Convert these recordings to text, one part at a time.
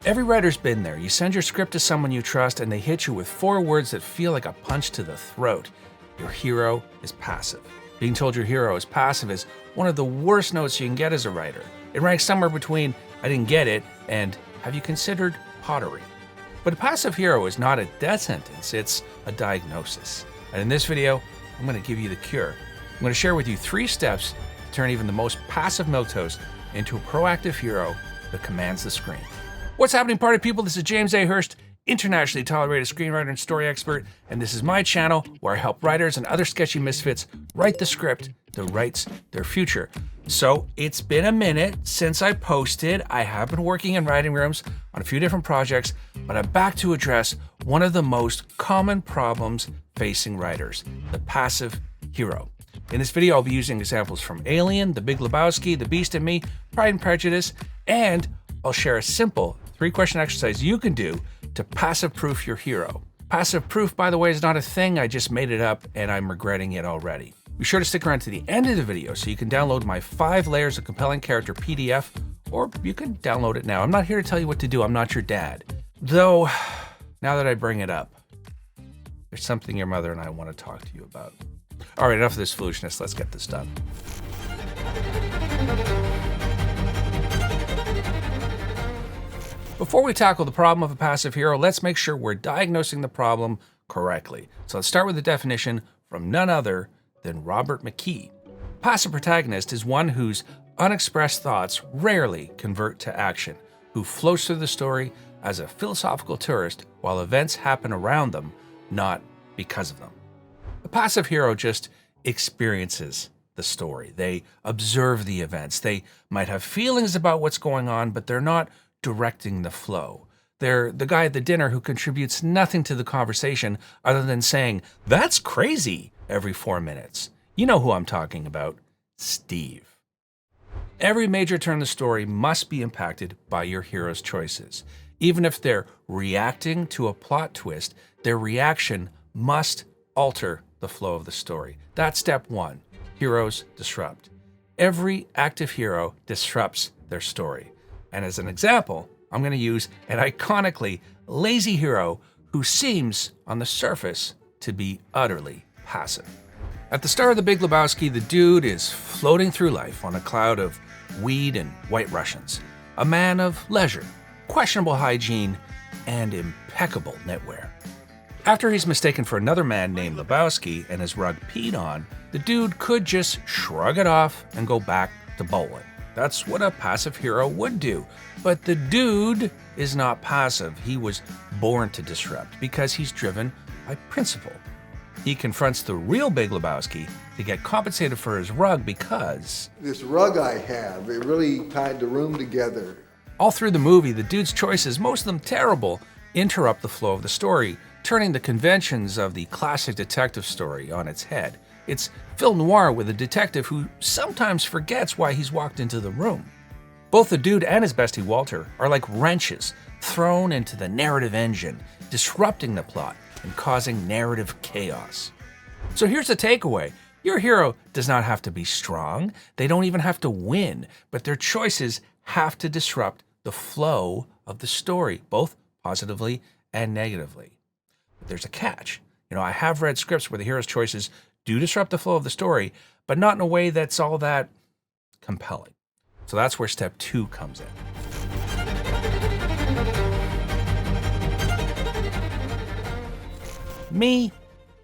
Every writer's been there. You send your script to someone you trust and they hit you with 4 words that feel like a punch to the throat. Your hero is passive. Being told your hero is passive is one of the worst notes you can get as a writer. It ranks somewhere between "I didn't get it" and "Have you considered pottery?" But a passive hero is not a death sentence, it's a diagnosis. And in this video, I'm going to give you the cure. I'm going to share with you 3 steps to turn even the most passive milquetoast into a proactive hero that commands the screen. What's happening, party people? This is James A. Hurst, internationally tolerated screenwriter and story expert, and this is my channel where I help writers and other sketchy misfits write the script that writes their future. So it's been a minute since I posted. I have been working in writing rooms on a few different projects, but I'm back to address one of the most common problems facing writers, the passive hero. In this video, I'll be using examples from Alien, The Big Lebowski, The Beast in Me, Pride and Prejudice, and I'll share a simple 3-question exercise you can do to passive-proof your hero. Passive proof, by the way, is not a thing. I just made it up and I'm regretting it already. Be sure to stick around to the end of the video so you can download my 5 Layers of Compelling Character PDF, or you can download it now. I'm not here to tell you what to do. I'm not your dad. Though, now that I bring it up, there's something your mother and I want to talk to you about. All right, enough of this foolishness. Let's get this done. Before we tackle the problem of a passive hero, let's make sure we're diagnosing the problem correctly. So let's start with the definition from none other than Robert McKee. Passive protagonist is one whose unexpressed thoughts rarely convert to action, who floats through the story as a philosophical tourist while events happen around them, not because of them. A passive hero just experiences the story. They observe the events. They might have feelings about what's going on, but they're not directing the flow. They're the guy at the dinner who contributes nothing to the conversation other than saying, "That's crazy," every 4 minutes. You know who I'm talking about, Steve. Every major turn in the story must be impacted by your hero's choices. Even if they're reacting to a plot twist, their reaction must alter the flow of the story. That's step 1. Heroes disrupt. Every active hero disrupts their story. And as an example, I'm going to use an iconically lazy hero who seems, on the surface, to be utterly passive. At the start of The Big Lebowski, the dude is floating through life on a cloud of weed and white Russians. A man of leisure, questionable hygiene, and impeccable knitwear. After he's mistaken for another man named Lebowski and his rug peed on, the dude could just shrug it off and go back to bowling. That's what a passive hero would do. But the dude is not passive. He was born to disrupt because he's driven by principle. He confronts the real Big Lebowski to get compensated for his rug because this rug I have, it really tied the room together. All through the movie, the dude's choices, most of them terrible, interrupt the flow of the story, turning the conventions of the classic detective story on its head. It's film noir with a detective who sometimes forgets why he's walked into the room. Both the dude and his bestie Walter are like wrenches thrown into the narrative engine, disrupting the plot and causing narrative chaos. So here's the takeaway. Your hero does not have to be strong. They don't even have to win, but their choices have to disrupt the flow of the story, both positively and negatively. But there's a catch. I have read scripts where the hero's choices do disrupt the flow of the story, but not in a way that's all that compelling. So that's where step 2 comes in. Me,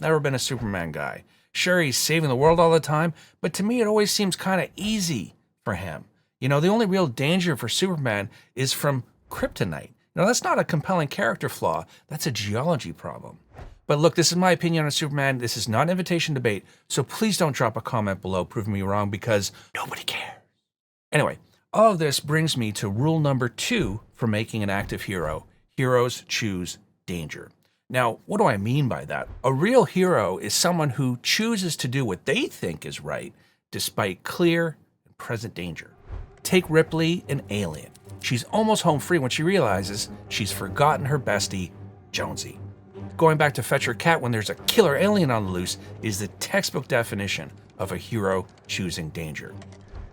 never been a Superman guy. Sure, he's saving the world all the time, but to me it always seems kind of easy for him. The only real danger for Superman is from kryptonite. That's not a compelling character flaw, that's a geology problem. But look, this is my opinion on Superman. This is not an invitation to debate, so please don't drop a comment below proving me wrong because nobody cares. Anyway, all of this brings me to rule number 2 for making an active hero. Heroes choose danger. Now, what do I mean by that? A real hero is someone who chooses to do what they think is right despite clear and present danger. Take Ripley in Alien. She's almost home free when she realizes she's forgotten her bestie, Jonesy. Going back to fetch her cat when there's a killer alien on the loose is the textbook definition of a hero choosing danger.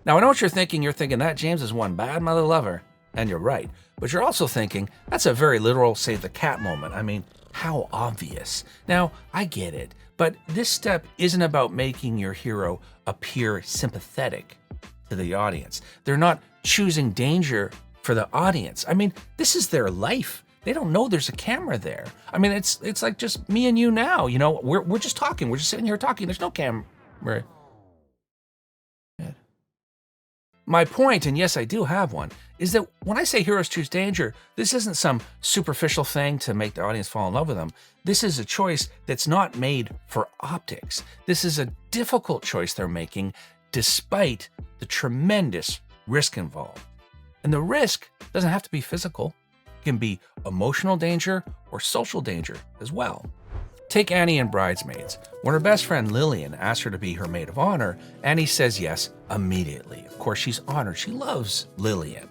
Now, I know what you're thinking. You're thinking that James is one bad mother lover. And you're right, but you're also thinking, that's a very literal save the cat moment. I mean, how obvious. Now, I get it, but this step isn't about making your hero appear sympathetic to the audience. They're not choosing danger for the audience. I mean, this is their life. They don't know there's a camera there. I mean, it's like just me and you now, you know, we're just talking. We're just sitting here talking. There's no camera. My point, and yes, I do have one, is that when I say heroes choose danger, this isn't some superficial thing to make the audience fall in love with them. This is a choice that's not made for optics. This is a difficult choice they're making despite the tremendous risk involved. And the risk doesn't have to be physical. It can be emotional danger or social danger as well. Take Annie in Bridesmaids. When her best friend Lillian asks her to be her maid of honor, Annie says yes immediately. Of course, she's honored. She loves Lillian.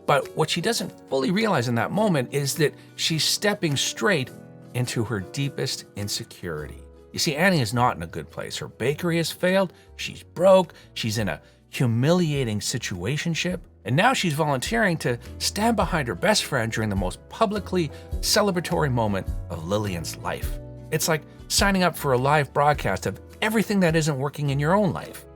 But what she doesn't fully realize in that moment is that she's stepping straight into her deepest insecurity. You see, Annie is not in a good place. Her bakery has failed. She's broke. She's in a humiliating situationship. And now she's volunteering to stand behind her best friend during the most publicly celebratory moment of Lillian's life. It's like signing up for a live broadcast of everything that isn't working in your own life.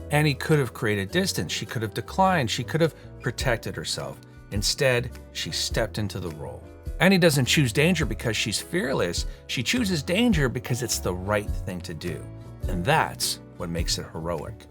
Annie could have created distance. She could have declined. She could have protected herself. Instead, she stepped into the role. Annie doesn't choose danger because she's fearless. She chooses danger because it's the right thing to do. And that's what makes it heroic.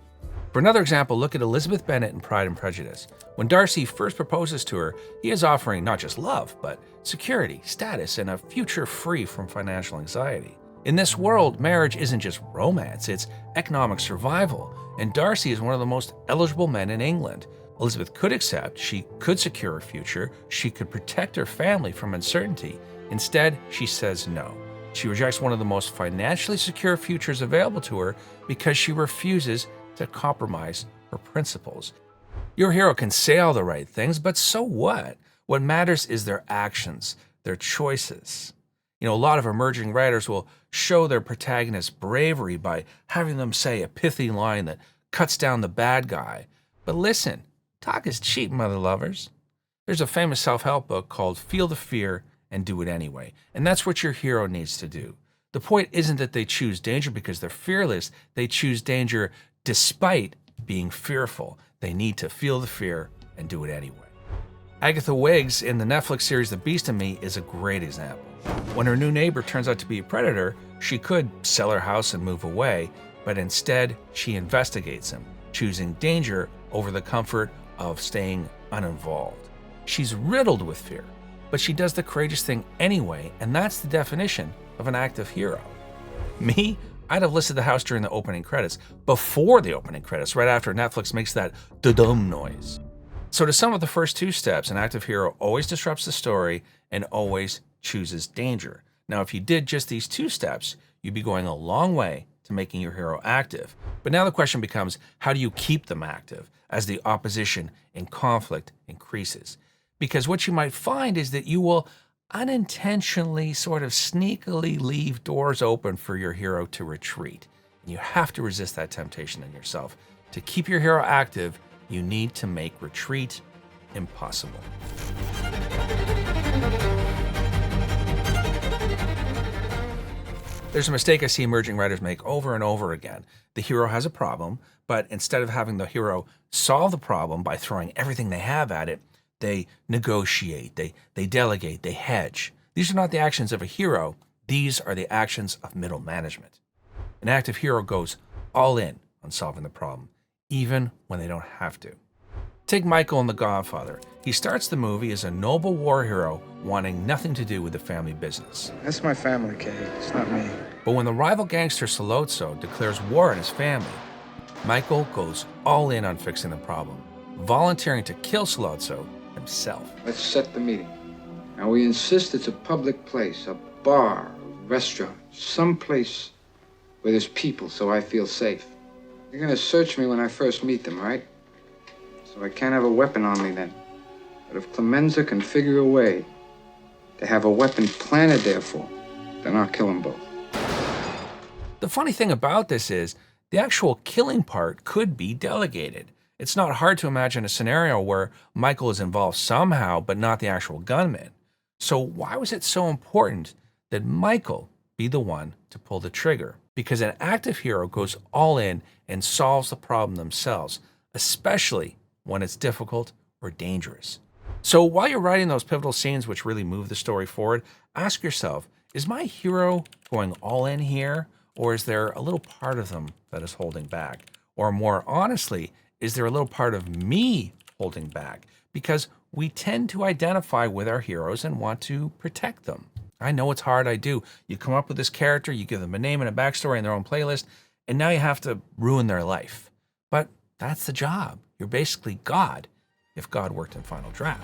For another example, look at Elizabeth Bennet in Pride and Prejudice. When Darcy first proposes to her, he is offering not just love, but security, status, and a future free from financial anxiety. In this world, marriage isn't just romance, it's economic survival, and Darcy is one of the most eligible men in England. Elizabeth could accept, she could secure her future, she could protect her family from uncertainty. Instead, she says no. She rejects one of the most financially secure futures available to her because she refuses to compromise her principles. Your hero can say all the right things, but so what? What matters is their actions, their choices. You know, a lot of emerging writers will show their protagonist's bravery by having them say a pithy line that cuts down the bad guy. But listen, talk is cheap, mother lovers. There's a famous self-help book called Feel the Fear and Do It Anyway, and that's what your hero needs to do. The point isn't that they choose danger because they're fearless. They choose danger despite being fearful. They need to feel the fear and do it anyway. Agatha Wiggs in the Netflix series The Beast in Me is a great example. When her new neighbor turns out to be a predator, she could sell her house and move away, but instead she investigates him, choosing danger over the comfort of staying uninvolved. She's riddled with fear, but she does the courageous thing anyway, and that's the definition of an active hero. Me? I'd have listed the house during the opening credits, before the opening credits, right after Netflix makes that da-dum noise. So to sum up the first two steps, an active hero always disrupts the story and always chooses danger. Now, if you did just these two steps, you'd be going a long way to making your hero active. But now the question becomes, how do you keep them active as the opposition and conflict increases? Because what you might find is that you will unintentionally sort of sneakily leave doors open for your hero to retreat. And you have to resist that temptation in yourself. To keep your hero active, you need to make retreat impossible. There's a mistake I see emerging writers make over and over again. The hero has a problem, but instead of having the hero solve the problem by throwing everything they have at it, they negotiate, they delegate, they hedge. These are not the actions of a hero. These are the actions of middle management. An active hero goes all in on solving the problem, even when they don't have to. Take Michael in The Godfather. He starts the movie as a noble war hero wanting nothing to do with the family business. That's my family, Kay. It's not me. But when the rival gangster Sollozzo declares war on his family, Michael goes all in on fixing the problem, volunteering to kill Sollozzo himself. Let's set the meeting. Now, we insist it's a public place, a bar, a restaurant, some place where there's people so I feel safe. You're gonna search me when I first meet them, right? So I can't have a weapon on me then. But if Clemenza can figure a way to have a weapon planted there for, then I'll kill them both. The funny thing about this is the actual killing part could be delegated. It's not hard to imagine a scenario where Michael is involved somehow, but not the actual gunman. So why was it so important that Michael be the one to pull the trigger? Because an active hero goes all in and solves the problem themselves, especially when it's difficult or dangerous. So while you're writing those pivotal scenes which really move the story forward, ask yourself, is my hero going all in here, or is there a little part of them that is holding back? Or more honestly, is there a little part of me holding back? Because we tend to identify with our heroes and want to protect them. I know it's hard, I do. You come up with this character, you give them a name and a backstory and their own playlist, and now you have to ruin their life. But that's the job. You're basically God, if God worked in Final Draft.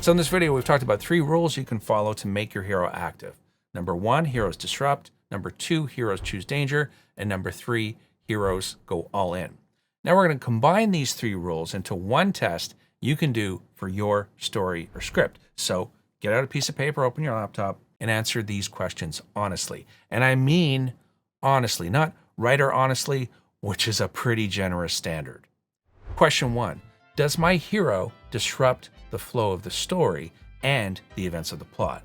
So in this video, we've talked about 3 rules you can follow to make your hero active. Number 1, heroes disrupt. Number 2, heroes choose danger. And number 3, heroes go all in. Now we're going to combine these 3 rules into one test you can do for your story or script. So get out a piece of paper, open your laptop, and answer these questions honestly. And I mean honestly, not writer honestly, which is a pretty generous standard. Question 1, does my hero disrupt the flow of the story and the events of the plot?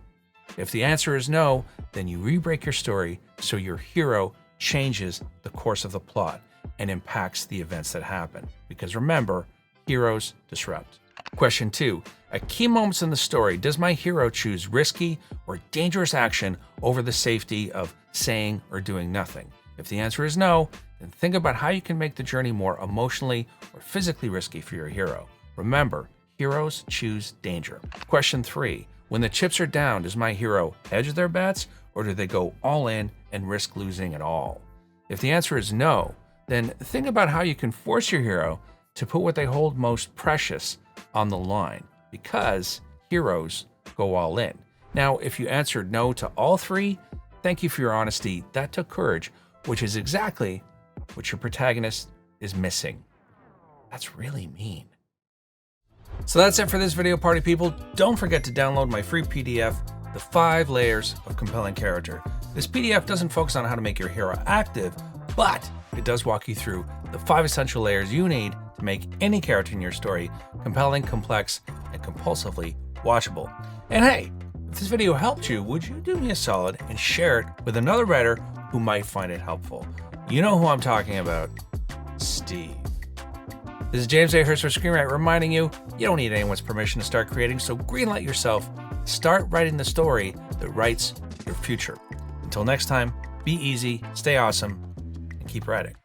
If the answer is no, then you re-break your story so your hero changes the course of the plot and impacts the events that happen. Because remember, heroes disrupt. Question 2, at key moments in the story, does my hero choose risky or dangerous action over the safety of saying or doing nothing? If the answer is no, then think about how you can make the journey more emotionally or physically risky for your hero. Remember, heroes choose danger. Question 3, when the chips are down, does my hero hedge their bets or do they go all in and risk losing it all? If the answer is no, then think about how you can force your hero to put what they hold most precious on the line, because heroes go all in. Now, if you answered no to all 3, thank you for your honesty. That took courage, which is exactly what your protagonist is missing. That's really mean. So that's it for this video, party people. Don't forget to download my free PDF, The 5 Layers of Compelling Character. This PDF doesn't focus on how to make your hero active, but it does walk you through the 5 essential layers you need to make any character in your story compelling, complex, and compulsively watchable. And hey, if this video helped you, would you do me a solid and share it with another writer who might find it helpful? You know who I'm talking about, Steve. This is James A. Hurst for Screenwriting, reminding you, you don't need anyone's permission to start creating, so greenlight yourself. Start writing the story that writes your future. Until next time, be easy, stay awesome, and keep writing.